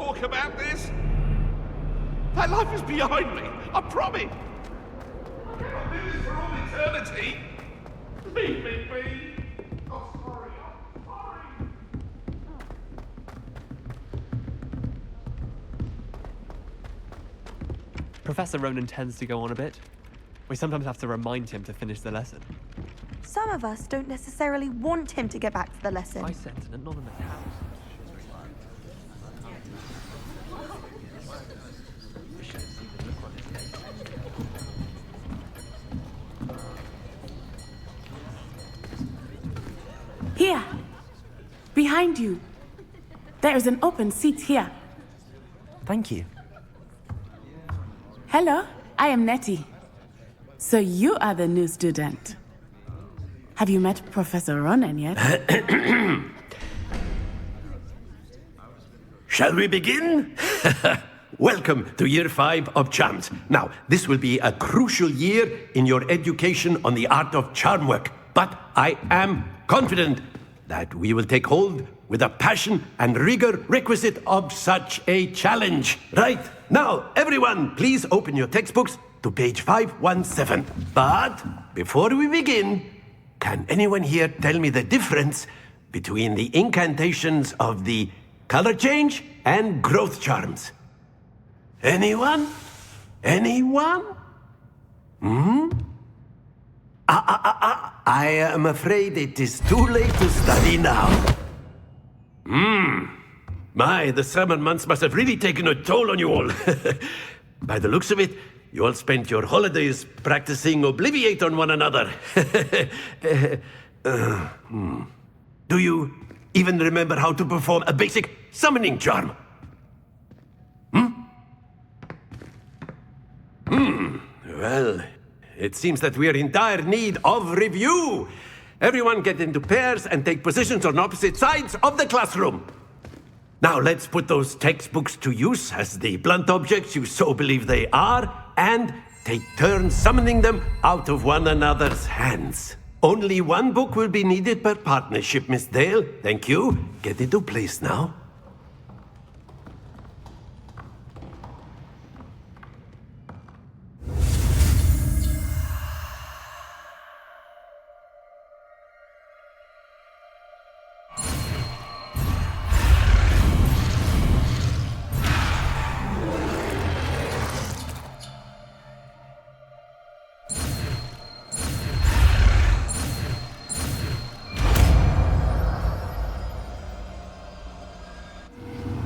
talk about this. That life is behind me, I promise. I cannot do this for all eternity. Leave me be. I'm sorry, I'm sorry. Professor Ronan tends to go on a bit. We sometimes have to remind him to finish the lesson. Some of us don't necessarily want him to get back to the lesson. I sent an anonymous house. Here, behind you. There is an open seat here. Thank you. Hello, I am Nettie. So you are the new student. Have you met Professor Ronan yet? Shall we begin? Welcome to Year 5 of Charms. Now, this will be a crucial year in your education on the art of charm work, but I am confident that we will take hold with the passion and rigor requisite of such a challenge. Right, now, everyone, please open your textbooks to page 517. But before we begin, can anyone here tell me the difference between the incantations of the color change and growth charms? Anyone? Anyone? I am afraid it is too late to study now. My, the summer months must have really taken a toll on you all. By the looks of it, you all spent your holidays practicing Obliviate on one another. Do you even remember how to perform a basic summoning charm? Well, it seems that we are in dire need of review. Everyone get into pairs and take positions on opposite sides of the classroom. Now let's put those textbooks to use as the blunt objects you so believe they are, and take turns summoning them out of one another's hands. Only one book will be needed per partnership, Miss Dale. Thank you. Get into place now.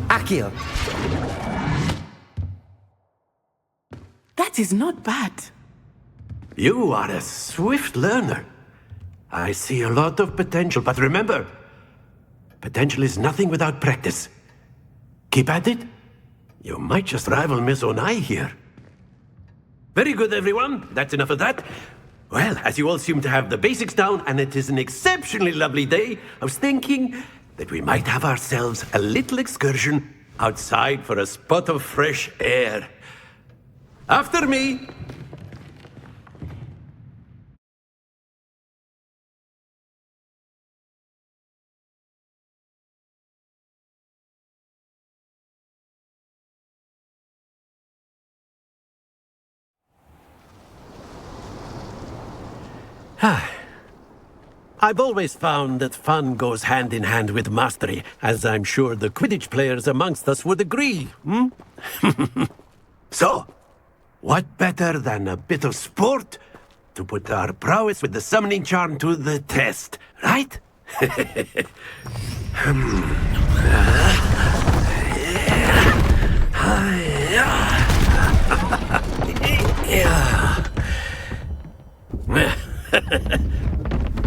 Akio. That is not bad. You are a swift learner. I see a lot of potential, but remember, potential is nothing without practice. Keep at it. You might just rival Miss Onai here. Very good, everyone. That's enough of that. Well, as you all seem to have the basics down, and it is an exceptionally lovely day, I was thinking that we might have ourselves a little excursion outside for a spot of fresh air. After me! I've always found that fun goes hand in hand with mastery, as I'm sure the Quidditch players amongst us would agree, So, what better than a bit of sport to put our prowess with the summoning charm to the test, right?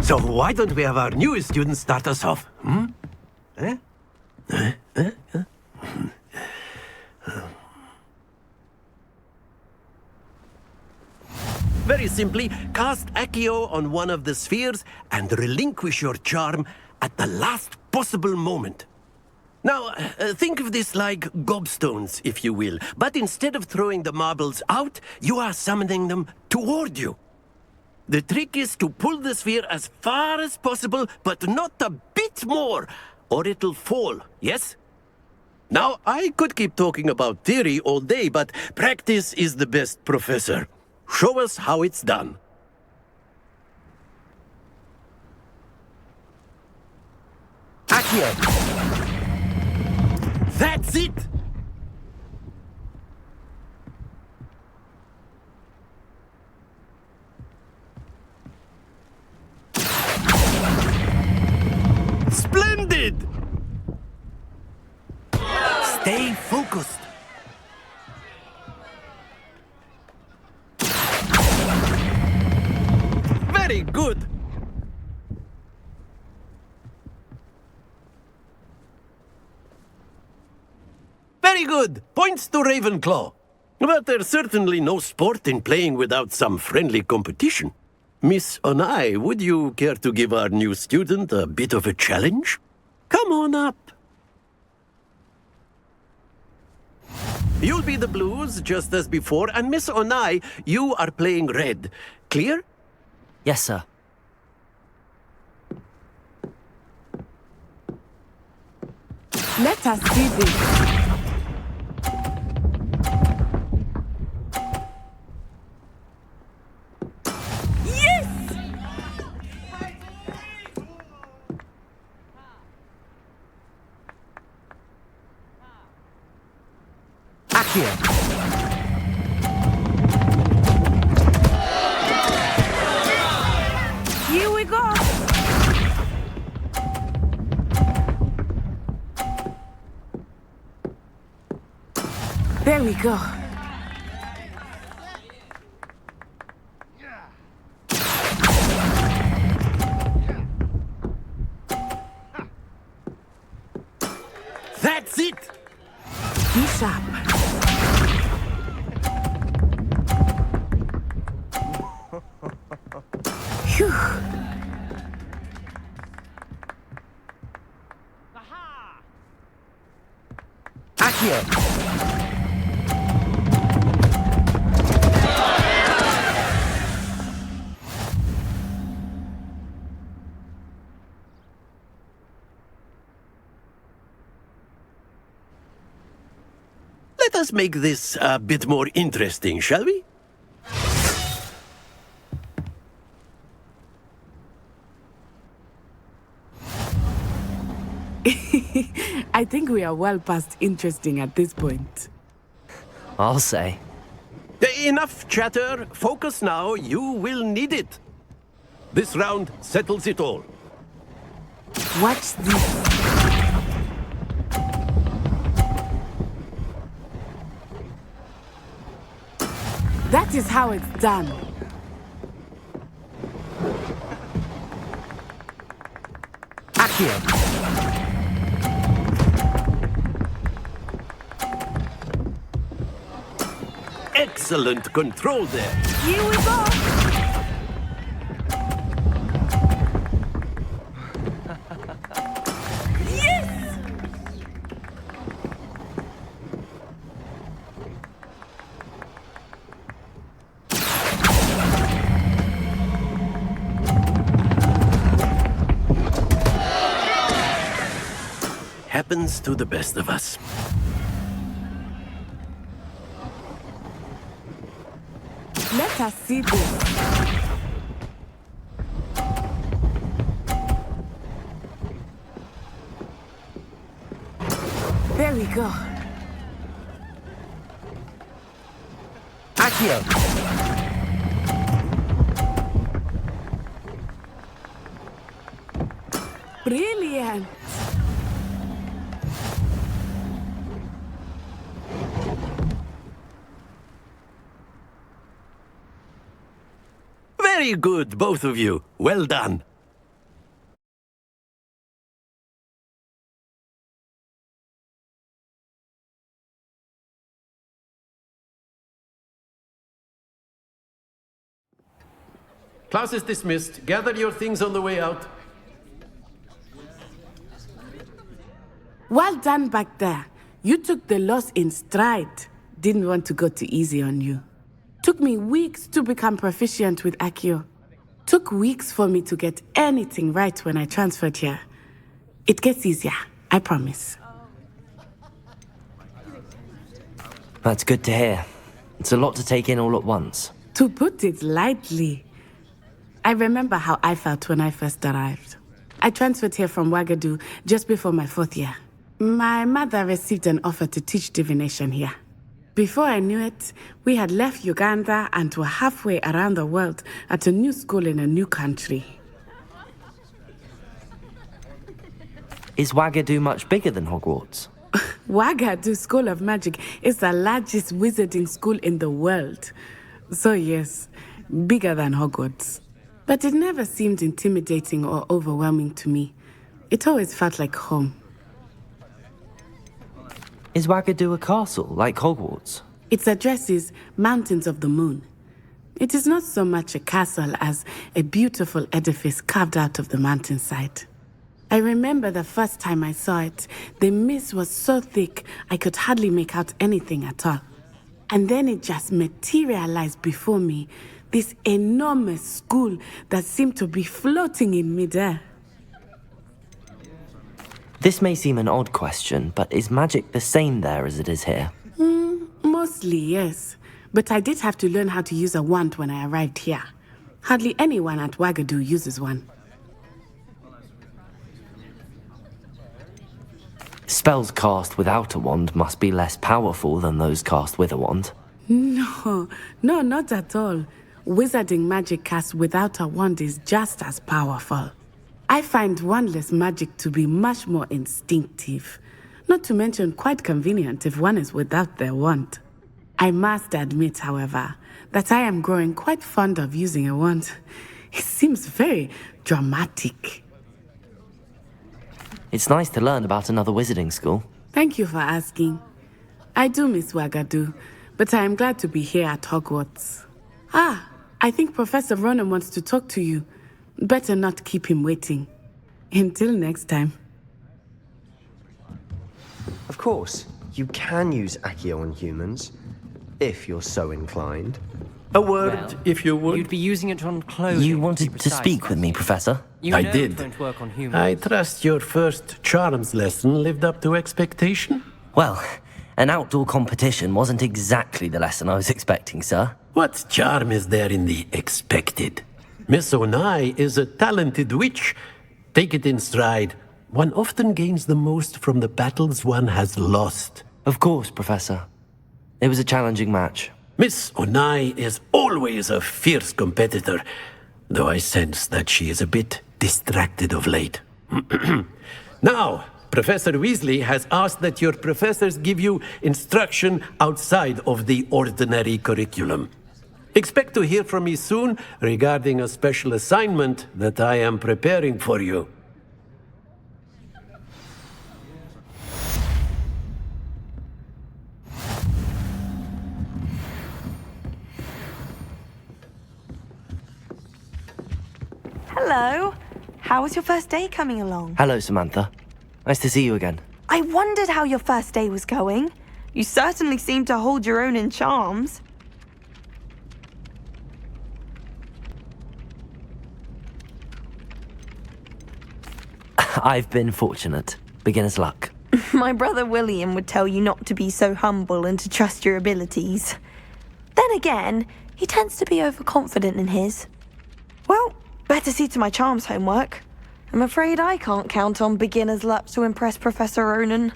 So why don't we have our newest student start us off? Very simply, cast Accio on one of the spheres and relinquish your charm at the last possible moment. Now, think of this like gobstones, if you will, but instead of throwing the marbles out, you are summoning them toward you. The trick is to pull the sphere as far as possible, but not a bit more, or it'll fall, yes? Now, I could keep talking about theory all day, but practice is the best professor. Show us how it's done. Accio! That's it! Splendid! Stay focused. Very good! Very good! Points to Ravenclaw. But there's certainly no sport in playing without some friendly competition. Miss Onai, would you care to give our new student a bit of a challenge? Come on up. You'll be the blues, just as before, and Miss Onai, you are playing red. Clear? Yes, sir. Let us see this. Accio! Here we go. There we go. That's it! Be sharp. Phew. Accio! Let us make this a bit more interesting, shall we? I think we are well past interesting at this point. I'll say. Enough chatter. Focus now. You will need it. This round settles it all. Watch this. That is how it's done. Accio! Excellent control there. Here we go. Yes! Happens to the best of us. Let us see this. There we go. Accio! Brilliant. Very good, both of you. Well done. Class is dismissed. Gather your things on the way out. Well done back there. You took the loss in stride. Didn't want to go too easy on you. Took me weeks to become proficient with Accio. Took weeks for me to get anything right when I transferred here. It gets easier, I promise. That's good to hear. It's a lot to take in all at once. To put it lightly, I remember how I felt when I first arrived. I transferred here from Wagadu just before my 4th year. My mother received an offer to teach divination here. Before I knew it, we had left Uganda and were halfway around the world at a new school in a new country. Is Wagadu much bigger than Hogwarts? Wagadu School of Magic is the largest wizarding school in the world. So yes, bigger than Hogwarts. But it never seemed intimidating or overwhelming to me. It always felt like home. Is Wagadu a castle, like Hogwarts? Its address is Mountains of the Moon. It is not so much a castle as a beautiful edifice carved out of the mountainside. I remember the first time I saw it, the mist was so thick I could hardly make out anything at all. And then it just materialized before me, this enormous school that seemed to be floating in midair. This may seem an odd question, but is magic the same there as it is here? Mostly, yes. But I did have to learn how to use a wand when I arrived here. Hardly anyone at Wagadu uses one. Spells cast without a wand must be less powerful than those cast with a wand. No, not at all. Wizarding magic cast without a wand is just as powerful. I find wandless magic to be much more instinctive. Not to mention quite convenient if one is without their wand. I must admit, however, that I am growing quite fond of using a wand. It seems very dramatic. It's nice to learn about another wizarding school. Thank you for asking. I do miss Wagadu, but I am glad to be here at Hogwarts. I think Professor Ronan wants to talk to you. Better not keep him waiting. Until next time. Of course, you can use Accio on humans, if you're so inclined. A word, if you would. You'd be using it on clothing. You to be wanted to precise, speak with me, Professor? You I know did. it won't work on humans. I trust your first charms lesson lived up to expectation? Well, an outdoor competition wasn't exactly the lesson I was expecting, sir. What charm is there in the expected? Miss Onai is a talented witch. Take it in stride. One often gains the most from the battles one has lost. Of course, Professor. It was a challenging match. Miss Onai is always a fierce competitor, though I sense that she is a bit distracted of late. Now, Professor Weasley has asked that your professors give you instruction outside of the ordinary curriculum. Expect to hear from me soon regarding a special assignment that I am preparing for you. Hello. How was your first day coming along? Hello, Samantha. Nice to see you again. I wondered how your first day was going. You certainly seem to hold your own in charms. I've been fortunate. Beginner's luck. My brother William would tell you not to be so humble and to trust your abilities. Then again, he tends to be overconfident in his. Well, better see to my charms homework. I'm afraid I can't count on beginner's luck to impress Professor Ronan.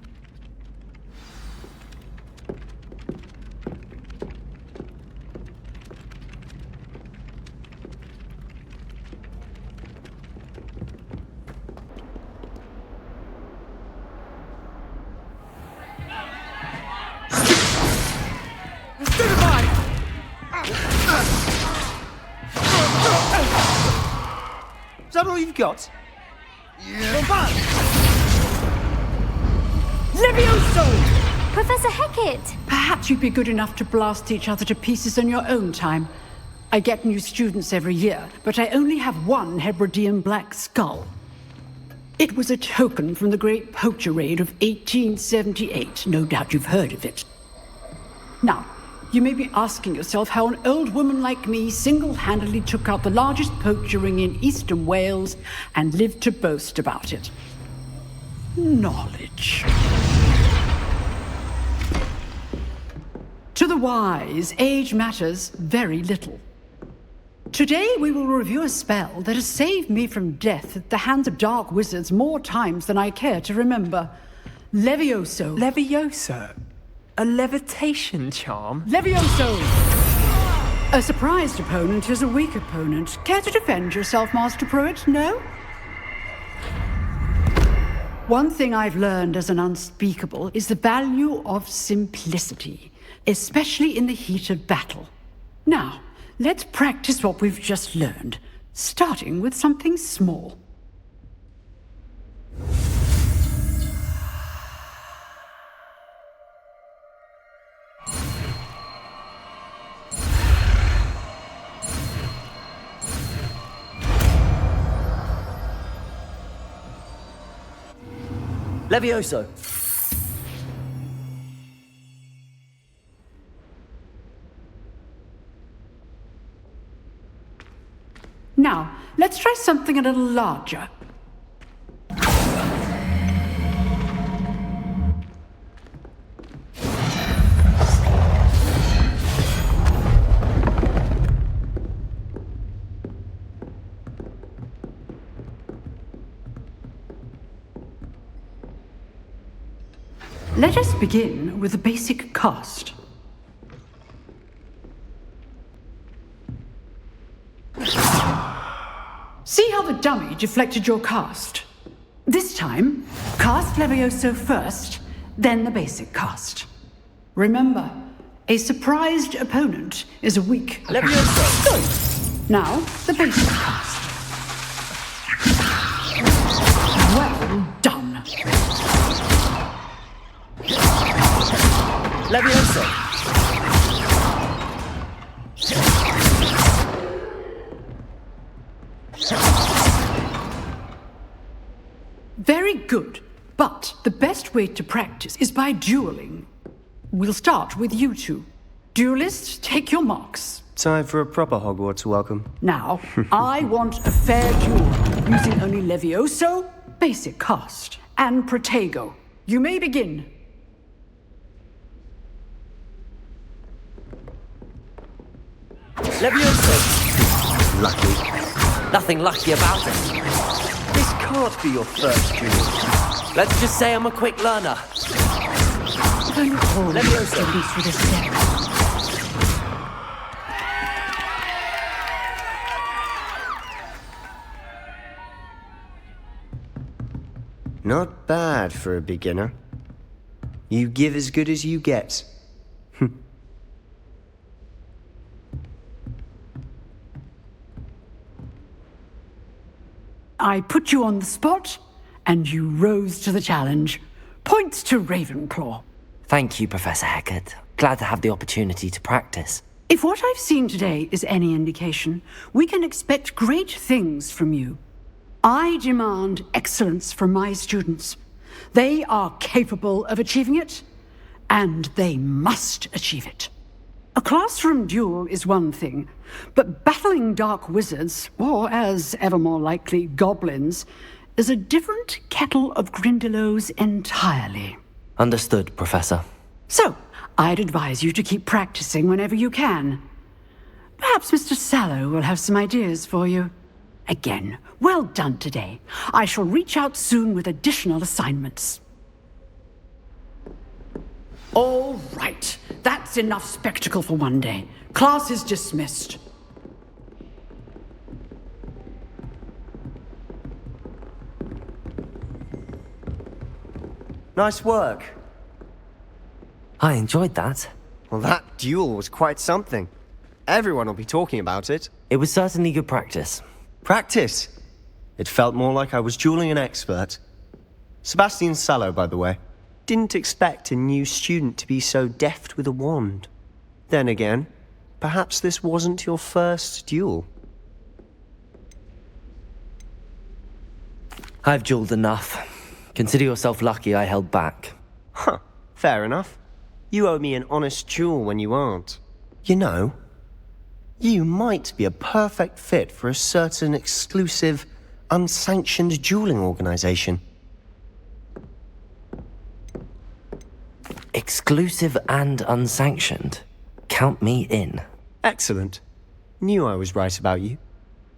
Is that all you've got? Levioso! Professor Hecat! Perhaps you'd be good enough to blast each other to pieces in your own time. I get new students every year, but I only have one Hebridean black skull. It was a token from the Great Poacher Raid of 1878. No doubt you've heard of it. Now, you may be asking yourself how an old woman like me single-handedly took out the largest poacher ring in eastern Wales and lived to boast about it. Knowledge. wise, age matters very little. Today we will review a spell that has saved me from death at the hands of dark wizards more times than I care to remember. Levioso. Levioso? A levitation charm? Levioso! A surprised opponent is a weak opponent. Care to defend yourself, Master Pruitt? No? One thing I've learned as an unspeakable is the value of simplicity, especially in the heat of battle. Now, let's practice what we've just learned, starting with something small. Levioso! Now, let's try something a little larger. Let us begin with the basic cast. See how the dummy deflected your cast? This time, cast Levioso first, then the basic cast. Remember, a surprised opponent is a weak opponent. Levioso! Good. Now, the basic cast. Well done. Levioso! Very good. But the best way to practice is by dueling. We'll start with you two. Duelists, take your marks. Time for a proper Hogwarts welcome. Now, I want a fair duel, using only Levioso, basic cast, and Protego. You may begin. Levioso! Lucky. Nothing lucky about it. This can't be your first duel. Let's just say I'm a quick learner. Levioso! For this step. Not bad for a beginner. You give as good as you get. I put you on the spot, and you rose to the challenge. Points to Ravenclaw. Thank you, Professor Heckert. Glad to have the opportunity to practice. If what I've seen today is any indication, we can expect great things from you. I demand excellence from my students. They are capable of achieving it, and they must achieve it. A classroom duel is one thing, but battling dark wizards, or as ever more likely, goblins, is a different kettle of Grindylows entirely. Understood, Professor. So, I'd advise you to keep practicing whenever you can. Perhaps Mr. Sallow will have some ideas for you. Again, well done today. I shall reach out soon with additional assignments. All right. That's enough spectacle for one day. Class is dismissed. Nice work. I enjoyed that. Well, that duel was quite something. Everyone will be talking about it. It was certainly good practice. Practice? It felt more like I was dueling an expert. Sebastian Sallow, by the way. Didn't expect a new student to be so deft with a wand. Then again, perhaps this wasn't your first duel. I've dueled enough. Consider yourself lucky I held back. Huh, fair enough. You owe me an honest duel when you aren't. You know, you might be a perfect fit for a certain exclusive, unsanctioned dueling organization. Exclusive and unsanctioned? Count me in. Excellent. Knew I was right about you.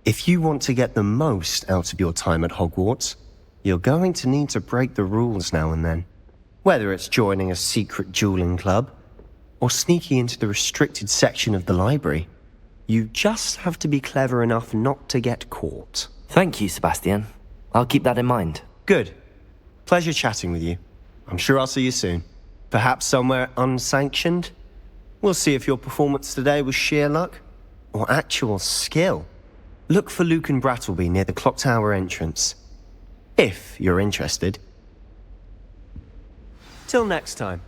If you want to get the most out of your time at Hogwarts, you're going to need to break the rules now and then. Whether it's joining a secret dueling club, or sneaking into the restricted section of the library, you just have to be clever enough not to get caught. Thank you, Sebastian. I'll keep that in mind. Good. Pleasure chatting with you. I'm sure I'll see you soon. Perhaps somewhere unsanctioned? We'll see if your performance today was sheer luck, or actual skill. Look for Luke and Brattleby near the clock tower entrance. If you're interested. Till next time.